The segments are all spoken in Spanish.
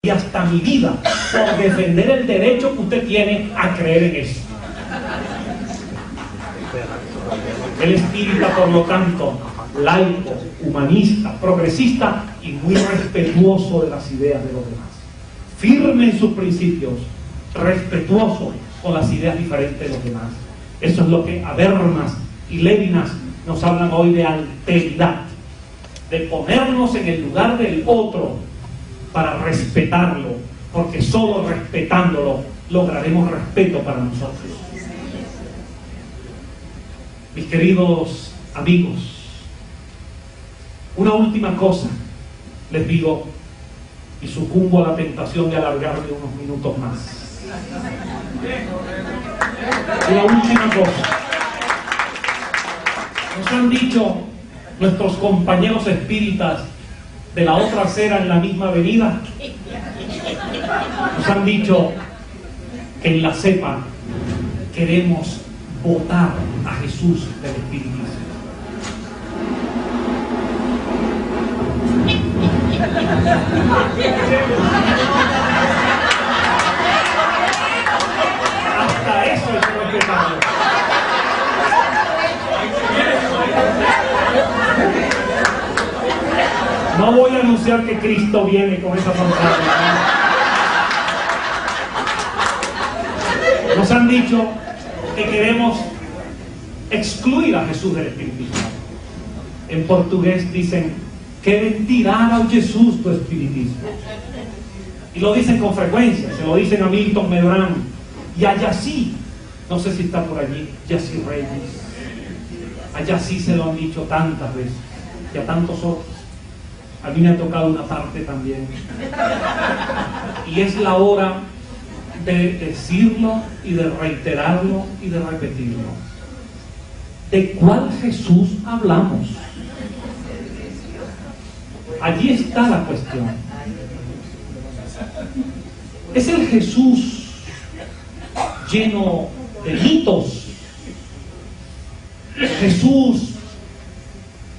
y hasta mi vida por defender el derecho que usted tiene a creer en eso. El espírita, por lo tanto, laico, humanista, progresista y muy respetuoso de las ideas de los demás. Firme en sus principios, respetuoso con las ideas diferentes de los demás. Eso es lo que Habermas y Levinas nos hablan hoy de alteridad, de ponernos en el lugar del otro para respetarlo, porque solo respetándolo lograremos respeto para nosotros. Mis queridos amigos, una última cosa les digo, y sucumbo a la tentación de alargarme unos minutos más. Una última cosa. Nos han dicho nuestros compañeros espíritas de la otra acera en la misma avenida, nos han dicho que en la cepa queremos votar a Jesús del espiritismo. Hasta eso es respetable. No voy a anunciar que Cristo viene con esa fantasía. Nos han dicho que queremos excluir a Jesús del espiritismo. En portugués dicen: quieren tirar a Jesús do espiritismo. Y lo dicen con frecuencia, se lo dicen a Milton Medrano y a Yací, no sé si está por allí, Yací Reyes. A Yací se lo han dicho tantas veces y a tantos otros. A mí me ha tocado una parte también. Y es la hora de decirlo y de reiterarlo y de repetirlo. ¿De cuál Jesús hablamos? Allí está la cuestión. ¿Es el Jesús lleno de mitos? ¿Jesús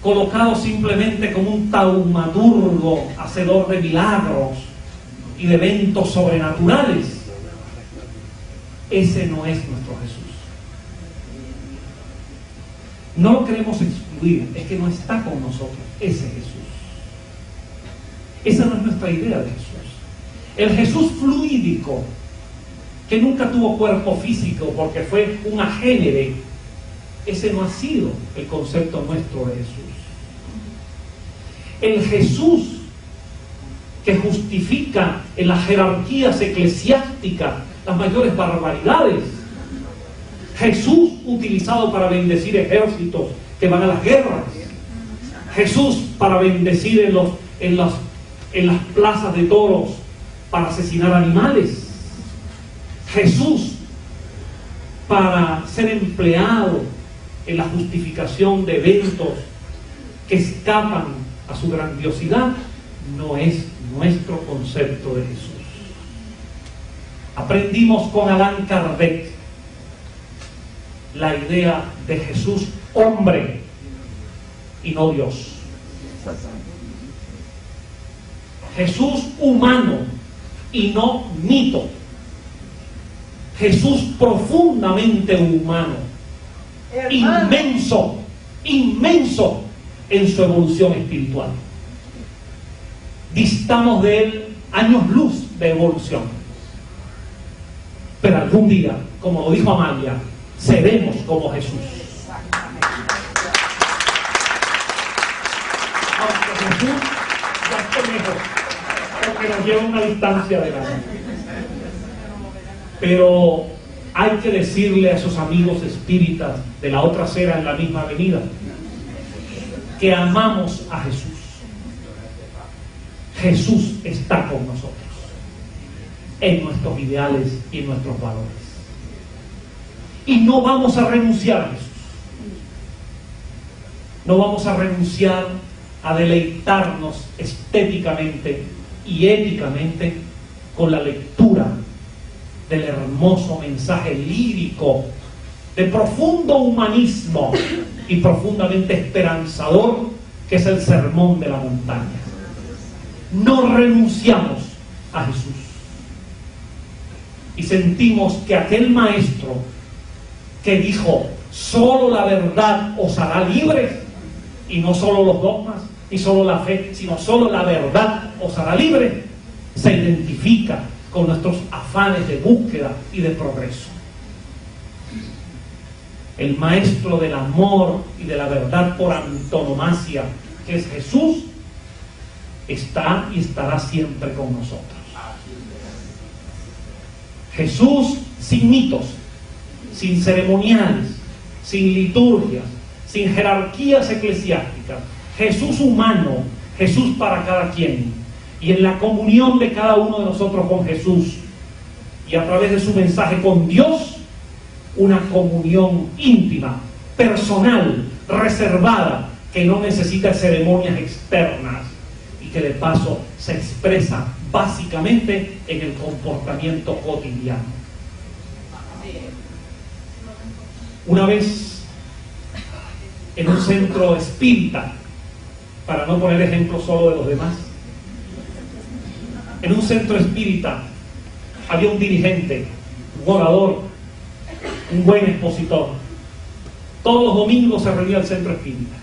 colocado simplemente como un taumaturgo, hacedor de milagros y de eventos sobrenaturales? Ese no es nuestro Jesús. No lo queremos excluir, es que no está con nosotros ese Jesús. Esa no es nuestra idea de Jesús. El Jesús fluídico, que nunca tuvo cuerpo físico porque fue un agénere, ese no ha sido el concepto nuestro de Jesús. El Jesús que justifica en las jerarquías eclesiásticas las mayores barbaridades. Jesús utilizado para bendecir ejércitos que van a las guerras. Jesús para bendecir en las plazas de toros para asesinar animales. Jesús para ser empleado en la justificación de eventos que escapan a su grandiosidad, no es nuestro concepto de Jesús. Aprendimos con Allan Kardec la idea de Jesús hombre y no Dios. Jesús humano y no mito. Jesús profundamente humano, inmenso, inmenso en su evolución espiritual. Distamos de él años luz de evolución, pero algún día, como lo dijo Amalia, seremos como Jesús. Aunque Jesús ya esté lejos, porque nos lleva una distancia de la vida. Pero hay que decirle a esos amigos espíritas de la otra acera en la misma avenida que amamos a Jesús. Jesús está con nosotros en nuestros ideales y en nuestros valores. Y no vamos a renunciar a Jesús. No vamos a renunciar a deleitarnos estéticamente y éticamente con la lectura del hermoso mensaje lírico de profundo humanismo y profundamente esperanzador que es el Sermón de la Montaña. No renunciamos a Jesús. Y sentimos que aquel maestro que dijo, solo la verdad os hará libres, y no solo los dogmas, ni solo la fe, sino solo la verdad os hará libres, se identifica con nuestros afanes de búsqueda y de progreso. El maestro del amor y de la verdad por antonomasia, que es Jesús, está y estará siempre con nosotros. Jesús sin mitos, sin ceremoniales, sin liturgias, sin jerarquías eclesiásticas. Jesús humano, Jesús para cada quien. Y en la comunión de cada uno de nosotros con Jesús y a través de su mensaje con Dios, una comunión íntima, personal, reservada, que no necesita ceremonias externas y que de paso se expresa básicamente en el comportamiento cotidiano. Una vez en un centro espírita, para no poner ejemplos solo de los demás, en un centro espírita había un dirigente, un orador, un buen expositor. Todos los domingos se reunía al centro espírita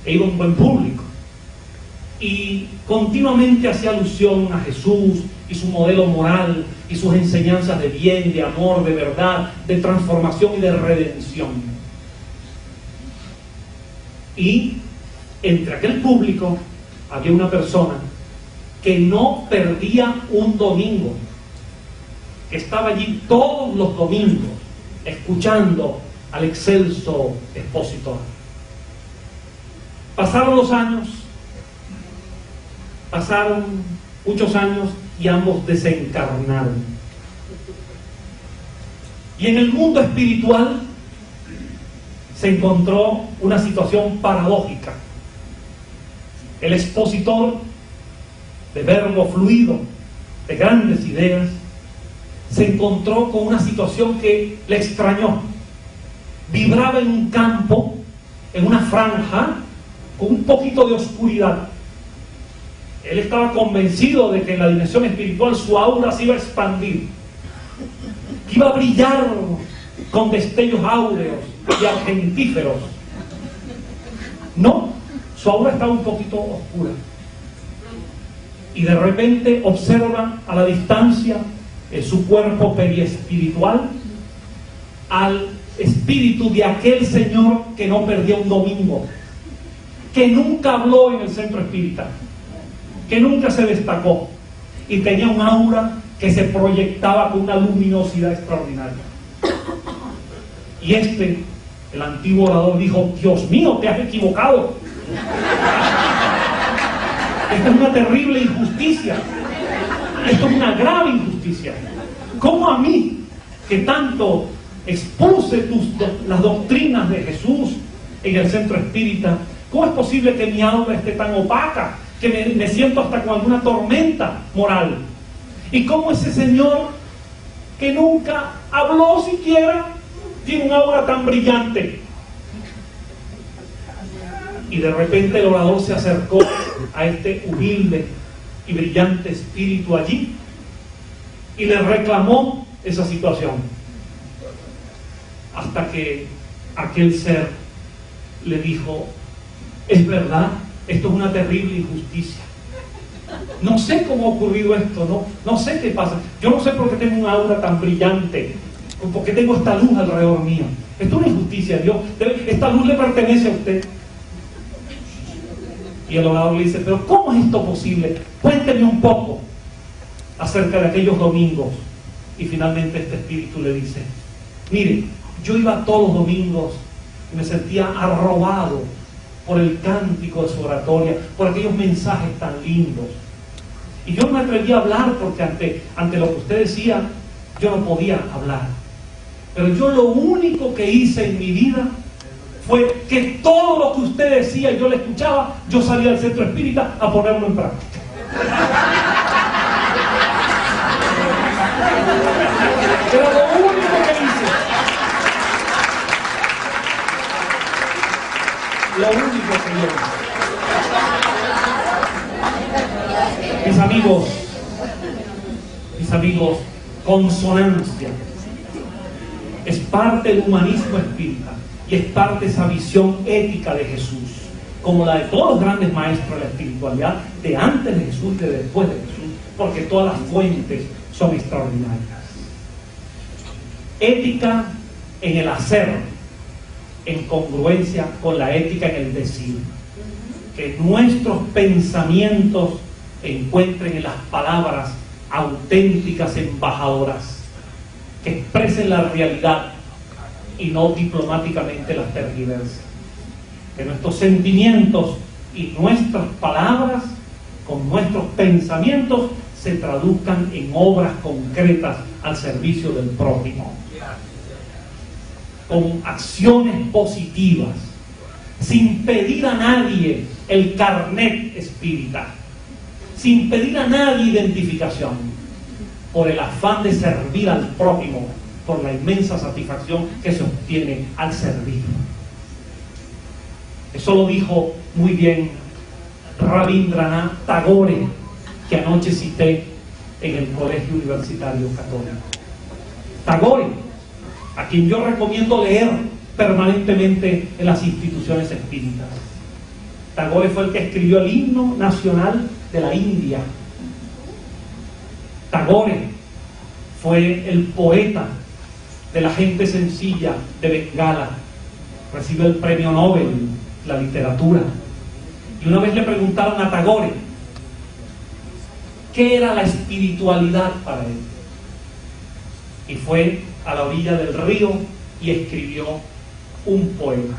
e iba un buen público y continuamente hacía alusión a Jesús y su modelo moral y sus enseñanzas de bien, de amor, de verdad, de transformación y de redención. Y entre aquel público había una persona que no perdía un domingo, que estaba allí todos los domingos escuchando al excelso expositor. Pasaron los años, pasaron muchos años y ambos desencarnaron. Y en el mundo espiritual se encontró una situación paradójica. El expositor de verbo fluido, de grandes ideas, se encontró con una situación que le extrañó. Vibraba en un campo, en una franja, con un poquito de oscuridad. Él estaba convencido de que en la dimensión espiritual su aura se iba a expandir, que iba a brillar con destellos áureos y argentíferos. No, su aura estaba un poquito oscura. Y de repente observa a la distancia en su cuerpo periespiritual al espíritu de aquel señor que no perdía un domingo, que nunca habló en el centro espírita, que nunca se destacó y tenía un aura que se proyectaba con una luminosidad extraordinaria. Y el antiguo orador, dijo: Dios mío, te has equivocado. Esta es una terrible injusticia. Esto es una grave injusticia. ¿Cómo a mí, que tanto expuse las doctrinas de Jesús en el centro espírita, cómo es posible que mi aura esté tan opaca, que me siento hasta con alguna tormenta moral? ¿Y cómo ese señor, que nunca habló siquiera, tiene un aura tan brillante? Y de repente el orador se acercó a este humilde y brillante espíritu allí y le reclamó esa situación, hasta que aquel ser le dijo: es verdad, esto es una terrible injusticia. No sé cómo ha ocurrido esto, no sé qué pasa. Yo no sé por qué tengo un aura tan brillante, por qué tengo esta luz alrededor mío. Esto es una injusticia, Dios. Esta luz le pertenece a usted. Y el orador le dice: pero ¿cómo es esto posible? Cuénteme un poco acerca de aquellos domingos. Y finalmente este espíritu le dice: mire, yo iba todos los domingos y me sentía arrobado por el cántico de su oratoria, por aquellos mensajes tan lindos. Y yo no me atrevía a hablar porque ante lo que usted decía, yo no podía hablar. Pero yo lo único que hice en mi vida fue que todo lo que usted decía y yo le escuchaba, yo salía del centro espírita a ponerlo en práctica. Era lo único que hice. Lo único que yo hice. Mis amigos, mis amigos, consonancia. Es parte del humanismo espírita y es parte de esa visión ética de Jesús, como la de todos los grandes maestros de la espiritualidad, de antes de Jesús y de después de Jesús, porque todas las fuentes son extraordinarias. Ética en el hacer, en congruencia con la ética en el decir. Que nuestros pensamientos encuentren en las palabras auténticas embajadoras, que expresen la realidad y no diplomáticamente las tergiversen. Que nuestros sentimientos y nuestras palabras, con nuestros pensamientos, se traduzcan en obras concretas al servicio del prójimo, con acciones positivas, sin pedir a nadie el carnet espírita, sin pedir a nadie identificación, por el afán de servir al prójimo, por la inmensa satisfacción que se obtiene al servir. Eso lo dijo muy bien Rabindranath Tagore, que anoche cité en el Colegio Universitario Católico. Tagore, a quien yo recomiendo leer permanentemente en las instituciones espíritas. Tagore fue el que escribió el himno nacional de la India. Tagore fue el poeta de la gente sencilla de Bengala. Recibió el premio Nobel de la literatura. Y una vez le preguntaron a Tagore qué era la espiritualidad para él. Y fue a la orilla del río y escribió un poema.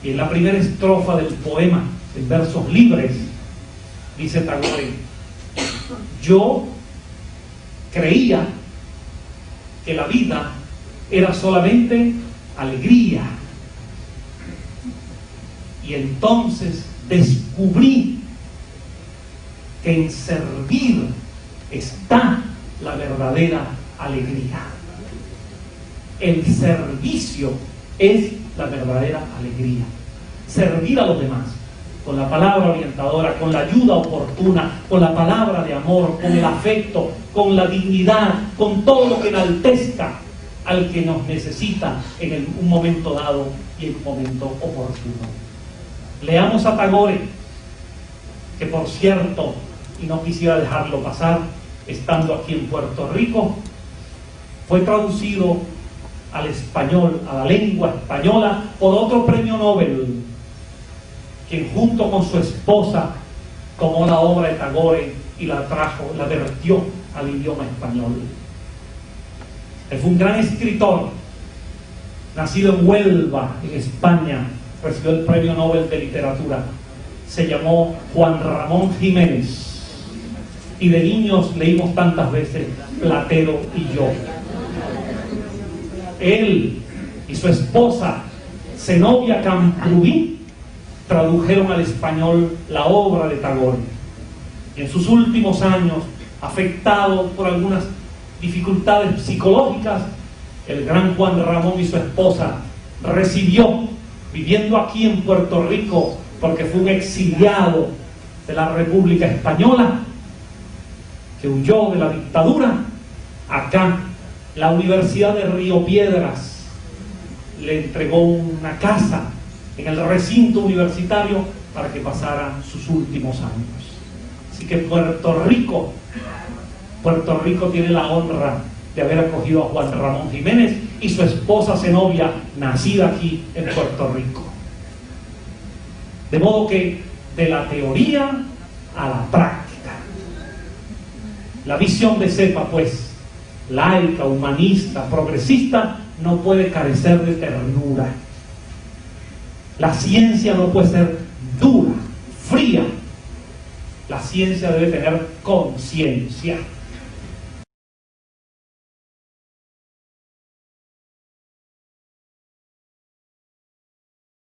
Y en la primera estrofa del poema, en versos libres, dice Tagore: yo creía que la vida era solamente alegría, y entonces descubrí que en servir está la verdadera alegría. El servicio es la verdadera alegría. Servir a los demás con la palabra orientadora, con la ayuda oportuna, con la palabra de amor, con el afecto, con la dignidad, con todo lo que enaltezca al que nos necesita en un momento dado y en un momento oportuno. Leamos a Tagore, que por cierto, y no quisiera dejarlo pasar, estando aquí en Puerto Rico, fue traducido al español, a la lengua española, por otro premio Nobel, quien junto con su esposa tomó la obra de Tagore y la trajo, la vertió al idioma español. Él fue un gran escritor, nacido en Huelva, en España, recibió el premio Nobel de literatura. Se llamó Juan Ramón Jiménez. Y de niños leímos tantas veces Platero y yo. Él y su esposa Zenobia Camprubí tradujeron al español la obra de Tagore. Y en sus últimos años, afectado por algunas dificultades psicológicas, el gran Juan Ramón y su esposa recibió, viviendo aquí en Puerto Rico, porque fue un exiliado de la República Española, que huyó de la dictadura, acá la Universidad de Río Piedras le entregó una casa en el recinto universitario para que pasara sus últimos años. Así que Puerto Rico tiene la honra de haber acogido a Juan Ramón Jiménez y su esposa Zenobia, nacida aquí en Puerto Rico. De modo que de la teoría a la práctica, la visión de Cepa, pues, laica, humanista, progresista, no puede carecer de ternura. La ciencia no puede ser dura, fría. La ciencia debe tener conciencia.